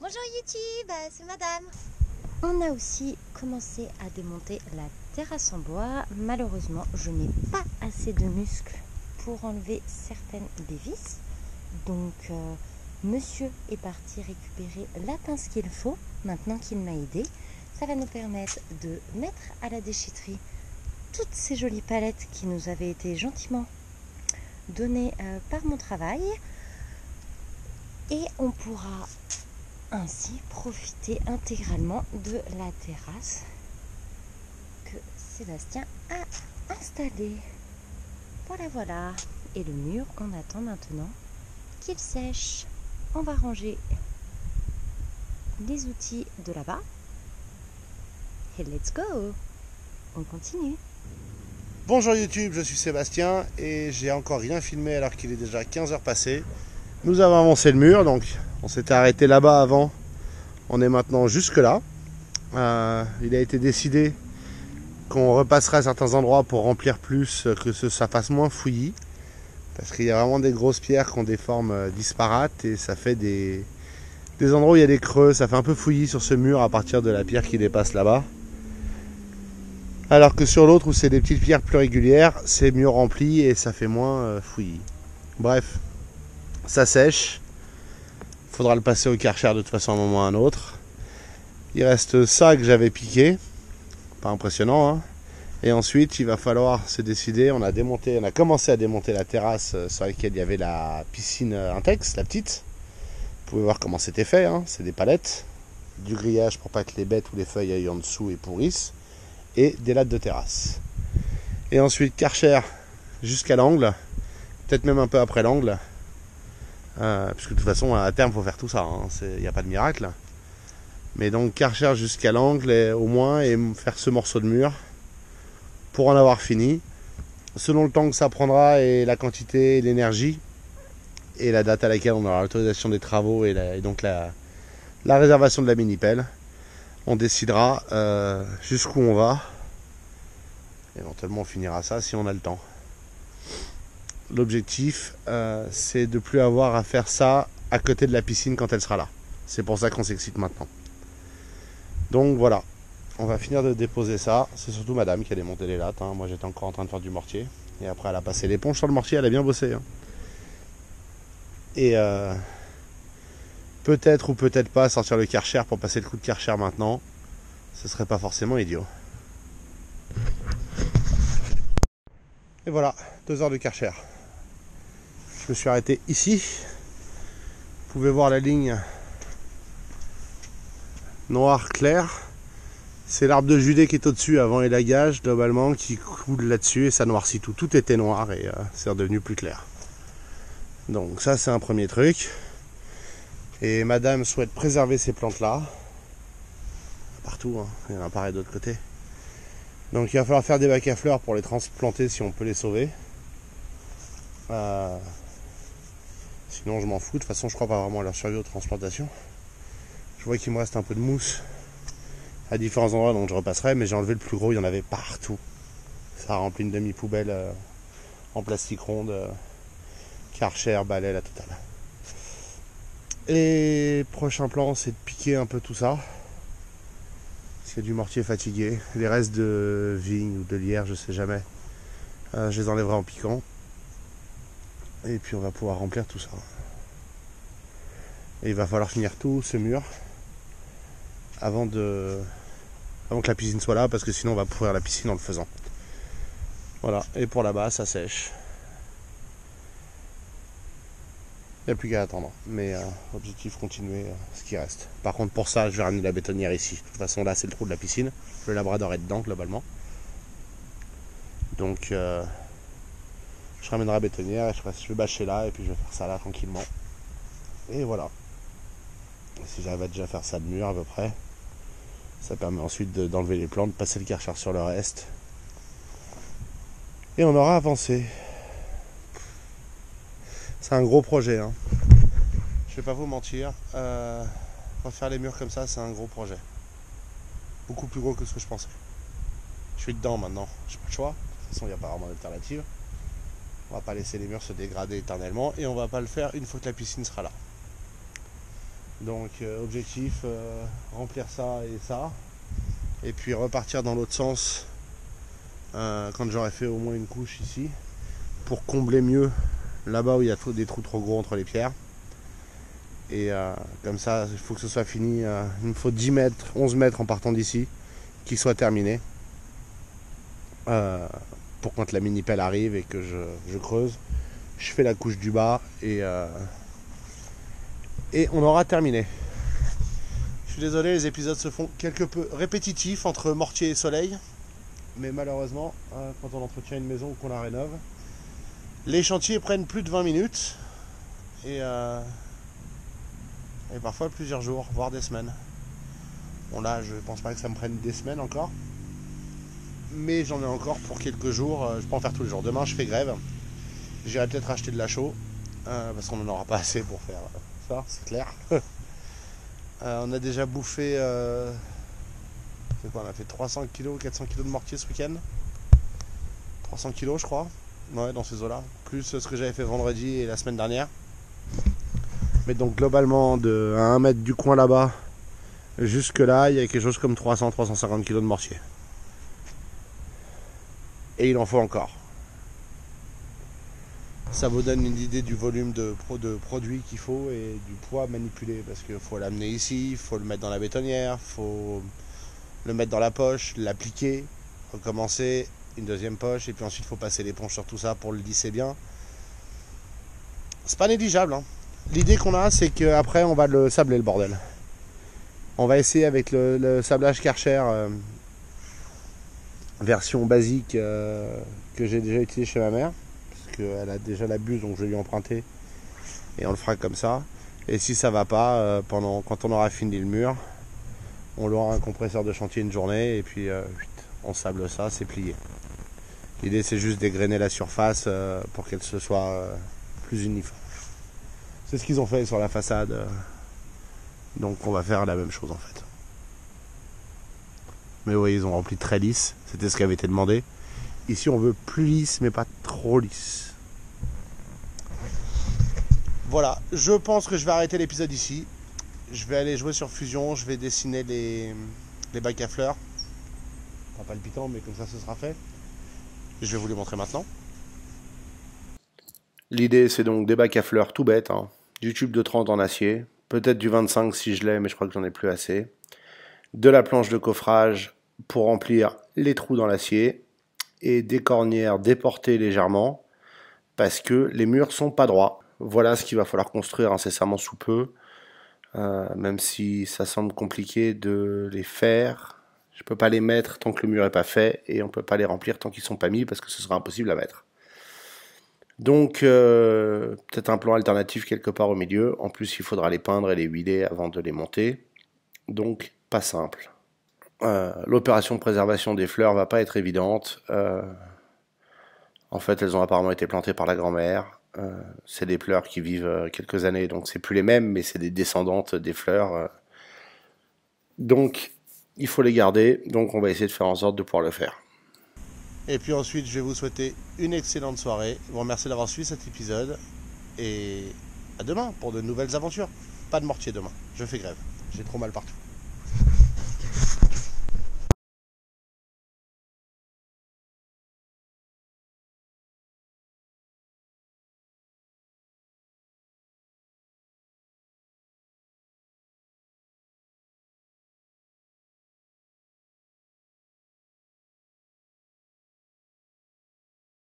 Bonjour YouTube, c'est Madame. On a aussi commencé à démonter la terrasse en bois. Malheureusement, je n'ai pas assez de muscles pour enlever certaines des vis. Donc, monsieur est parti récupérer la pince qu'il faut, maintenant qu'il m'a aidé. Ça va nous permettre de mettre à la déchetterie toutes ces jolies palettes qui nous avaient été gentiment données par mon travail. Et on pourra ainsi profiter intégralement de la terrasse que Sébastien a installée. Voilà. Et le mur, on attend maintenant qu'il sèche. On va ranger les outils de là-bas. Et let's go! On continue. Bonjour YouTube, je suis Sébastien et j'ai encore rien filmé alors qu'il est déjà 15h passées. Nous avons avancé le mur, donc on s'était arrêté là-bas avant. On est maintenant jusque là. Il a été décidé qu'on repasserait à certains endroits pour remplir plus, que ça fasse moins fouillis. Parce qu'il y a vraiment des grosses pierres qui ont des formes disparates et ça fait des endroits où il y a des creux. Ça fait un peu fouillis sur ce mur à partir de la pierre qui dépasse là-bas. Alors que sur l'autre où c'est des petites pierres plus régulières, c'est mieux rempli et ça fait moins fouillis. Bref, ça sèche. Il faudra le passer au Karcher de toute façon à un moment ou à un autre. Il reste ça que j'avais piqué. Pas impressionnant, hein. Et ensuite, il va falloir se décider. On a commencé à démonter la terrasse sur laquelle il y avait la piscine Intex, la petite. Vous pouvez voir comment c'était fait, hein. C'est des palettes, du grillage pour pas que les bêtes ou les feuilles aillent en dessous et pourrissent, et des lattes de terrasse. Et ensuite, Karcher jusqu'à l'angle, peut-être même un peu après l'angle. Puisque de toute façon à terme il faut faire tout ça, hein. Il n'y a pas de miracle. Mais donc Karcher jusqu'à l'angle au moins, et faire ce morceau de mur pour en avoir fini. Selon le temps que ça prendra et la quantité et l'énergie et la date à laquelle on aura l'autorisation des travaux et donc la réservation de la mini-pelle, on décidera jusqu'où on va. Éventuellement on finira ça si on a le temps. L'objectif, c'est de ne plus avoir à faire ça à côté de la piscine quand elle sera là. C'est pour ça qu'on s'excite maintenant. Donc voilà, on va finir de déposer ça. C'est surtout madame qui a démonté les lattes, hein. Moi j'étais encore en train de faire du mortier. Et après elle a passé l'éponge sur le mortier, elle a bien bossé, hein. Et peut-être ou peut-être pas sortir le Karcher pour passer le coup de Karcher maintenant. Ce serait pas forcément idiot. Et voilà, 2 heures de Karcher. Je me suis arrêté ici. Vous pouvez voir la ligne noire clair. C'est l'arbre de Judée qui est au-dessus avant élagage, globalement, qui coule là-dessus et ça noircit tout. Tout était noir et c'est redevenu plus clair. Donc ça c'est un premier truc. Et madame souhaite préserver ces plantes-là. Partout, hein. Il y en a pareil de l'autre côté. Donc il va falloir faire des bacs à fleurs pour les transplanter si on peut les sauver. Sinon je m'en fous, de toute façon je crois pas vraiment à leur survie aux transplantations. Je vois qu'il me reste un peu de mousse à différents endroits, donc je repasserai, mais j'ai enlevé le plus gros, il y en avait partout. Ça a rempli une demi-poubelle en plastique ronde, Karcher, balai, la totale. Et prochain plan, c'est de piquer un peu tout ça. Parce qu'il y a du mortier fatigué, les restes de vigne ou de lierre, je sais jamais. Je les enlèverai en piquant. Et puis on va pouvoir remplir tout ça. Et il va falloir finir tout ce mur avant que la piscine soit là, parce que sinon on va pourrir la piscine en le faisant. Voilà, et pour là-bas ça sèche. Il n'y a plus qu'à attendre. Mais objectif continuer ce qui reste. Par contre pour ça je vais ramener la bétonnière ici. De toute façon là c'est le trou de la piscine. Le labrador est dedans globalement. Donc je ramènerai la bétonnière et je vais bâcher là et puis je vais faire ça là tranquillement. Et voilà. Si j'arrive à déjà faire ça de mur à peu près, ça permet ensuite d'enlever les plantes, de passer le Karcher sur le reste. Et on aura avancé. C'est un gros projet, hein. Je vais pas vous mentir. Refaire les murs comme ça, c'est un gros projet. Beaucoup plus gros que ce que je pensais. Je suis dedans maintenant, j'ai pas le choix. De toute façon, il n'y a pas vraiment d'alternative. On va pas laisser les murs se dégrader éternellement et on va pas le faire une fois que la piscine sera là. Donc objectif, remplir ça et ça. Et puis repartir dans l'autre sens quand j'aurai fait au moins une couche ici. Pour combler mieux là-bas où il y a des trous trop gros entre les pierres. Et comme ça, il faut que ce soit fini. Il me faut 10 mètres, 11 mètres en partant d'ici, qu'il soit terminé. Pour quand la mini-pelle arrive et que je creuse, je fais la couche du bas et on aura terminé. Je suis désolé, les épisodes se font quelque peu répétitifs entre mortier et soleil. Mais malheureusement, quand on entretient une maison ou qu'on la rénove, les chantiers prennent plus de 20 minutes. Et parfois plusieurs jours, voire des semaines. Bon là, je pense pas que ça me prenne des semaines encore. Mais j'en ai encore pour quelques jours. Je peux en faire tous les jours. Demain, je fais grève. J'irai peut-être acheter de la chaux. Parce qu'on n'en aura pas assez pour faire ça, c'est clair. On a déjà bouffé... c'est quoi, on a fait 300 kg, 400 kg de mortier ce week-end. 300 kg, je crois. Ouais, dans ces eaux-là. Plus ce que j'avais fait vendredi et la semaine dernière. Mais donc globalement, à 1 mètre du coin là-bas, jusque là, il y a quelque chose comme 300-350 kg de mortier. Et il en faut encore. Ça vous donne une idée du volume de produits qu'il faut et du poids à manipuler. Parce qu'il faut l'amener ici, il faut le mettre dans la bétonnière, il faut le mettre dans la poche, l'appliquer, recommencer, une deuxième poche, et puis ensuite il faut passer l'éponge sur tout ça pour le lisser bien. C'est pas négligeable, hein. L'idée qu'on a, c'est qu'après on va le sabler le bordel. On va essayer avec le sablage Karcher version basique que j'ai déjà utilisé chez ma mère. Parce qu'elle a déjà la buse, donc je vais lui emprunter. Et on le fera comme ça. Et si ça va pas, quand on aura fini le mur, on aura un compresseur de chantier une journée. Et puis on sable ça, c'est plié. L'idée c'est juste dégrainer la surface pour qu'elle se soit plus uniforme. C'est ce qu'ils ont fait sur la façade. Donc on va faire la même chose en fait. Mais oui, ils ont rempli très lisse. C'était ce qui avait été demandé. Ici on veut plus lisse mais pas trop lisse. Voilà, je pense que je vais arrêter l'épisode ici. Je vais aller jouer sur Fusion. Je vais dessiner les bacs à fleurs. Pas palpitant mais comme ça ce sera fait. Je vais vous les montrer maintenant. L'idée c'est donc des bacs à fleurs tout bêtes, hein. Du tube de 30 en acier, peut-être du 25 si je l'ai mais je crois que j'en ai plus assez. De la planche de coffrage pour remplir les trous dans l'acier et des cornières déportées légèrement parce que les murs sont pas droits. Voilà ce qu'il va falloir construire incessamment sous peu, même si ça semble compliqué de les faire. Je peux pas les mettre tant que le mur est pas fait et on peut pas les remplir tant qu'ils sont pas mis parce que ce sera impossible à mettre. Donc peut-être un plan alternatif quelque part au milieu. En plus il faudra les peindre et les huiler avant de les monter. Donc pas simple. L'opération de préservation des fleurs va pas être évidente. En fait elles ont apparemment été plantées par la grand-mère. C'est des fleurs qui vivent quelques années, donc c'est plus les mêmes, mais c'est des descendantes des fleurs. Donc il faut les garder, donc on va essayer de faire en sorte de pouvoir le faire. Et puis ensuite, je vais vous souhaiter une excellente soirée. Vous remercier d'avoir suivi cet épisode. Et à demain pour de nouvelles aventures. Pas de mortier demain. Je fais grève. J'ai trop mal partout.